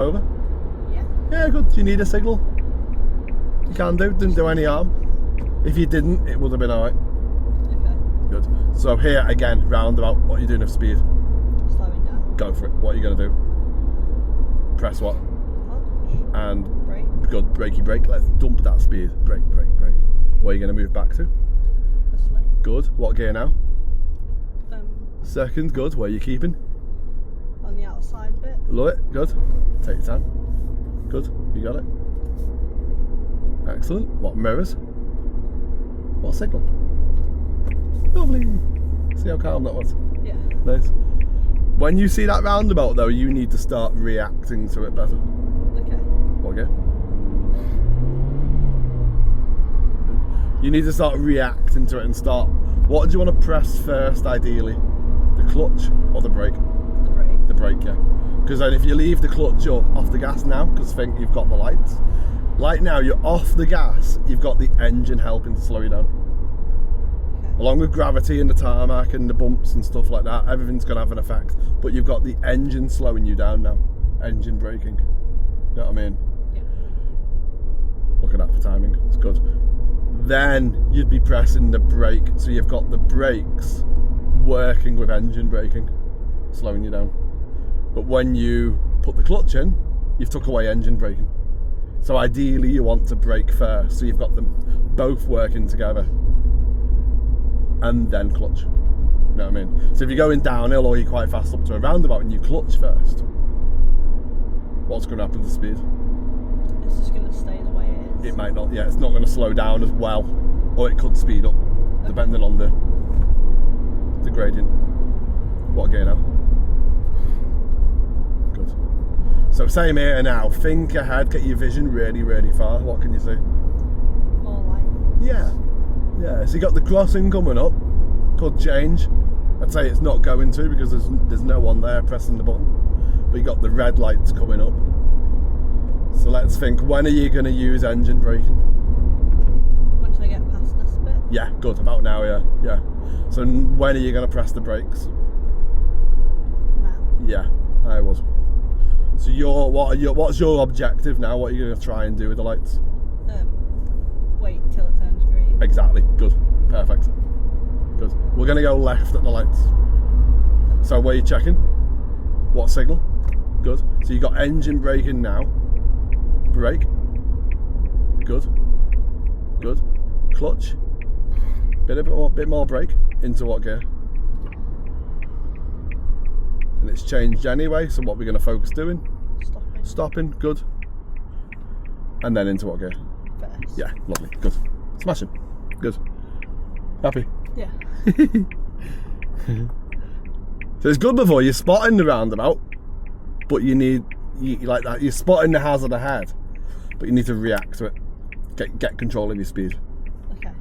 Over? Yeah. Yeah, good. Do you need a signal? You can do. Didn't do any harm. If you didn't, it would have been alright. Okay. Good. So here again, roundabout. What are you doing of speed? Slowing down. Go for it. What are you going to do? Press what? Clutch. And Brake. good. Brakey brake. Let's dump that speed. Brake, brake, brake. What are you going to move back to? This lane. Good. What gear now? Second. Second. Good. Where are you keeping? On the outside bit. Love it. Good. Take your time. Good. You got it. Excellent. What mirrors? What signal? Lovely. See how calm that was? Yeah. Nice. When you see that roundabout though, you need to start reacting to it better. Okay. Okay. You need to start reacting to it and start. What do you want to press first, ideally? The clutch or the brake? The brake. The brake, yeah. Because then if you leave the clutch up off the gas now, because think you've got the lights. Like now, you're off the gas, you've got the engine helping to slow you down. Okay. Along with gravity and the tarmac and the bumps and stuff like that, everything's going to have an effect. But you've got the engine slowing you down now. Engine braking. You know what I mean? Yeah. Look at that for timing. It's good. Then you'd be pressing the brake, so you've got the brakes working with engine braking, slowing you down. But when you put the clutch in, you've took away engine braking. So ideally you want to brake first, so you've got them both working together. And then clutch. You know what I mean? So if you're going downhill or you're quite fast up to a roundabout and you clutch first, what's going to happen to speed? It's just going to stay the way it is. It might not, yeah, it's not going to slow down as well, or it could speed up, depending on the gradient. What gear now? Good. So same here now, think ahead, get your vision really, really far. What can you see? More like. Yeah, yeah. So you got the crossing coming up, could change. I'd say it's not going to because there's no one there pressing the button. But you got the red lights coming up. So let's think, when are you going to use engine braking? Once I get past this bit. Yeah, good, about now, yeah, yeah. So when are you going to press the brakes? Now. Yeah, I was. So what's your objective now? What are you going to try and do with the lights? Wait till it turns green. Exactly, good, perfect. Good. We're going to go left at the lights. So where are you checking? What signal? Good. So you got engine braking now. Brake. Good. Good. Clutch. Bit more brake. Into what gear? And it's changed anyway, so what we're going to focus doing? Stopping. Stopping. Good. And then into what gear? First. Yeah, lovely. Good. Smashing. Good. Happy? Yeah. So it's good before you're spotting the roundabout, but you like that. You're spotting the hazard ahead, but you need to react to it. Get control of your speed. Okay.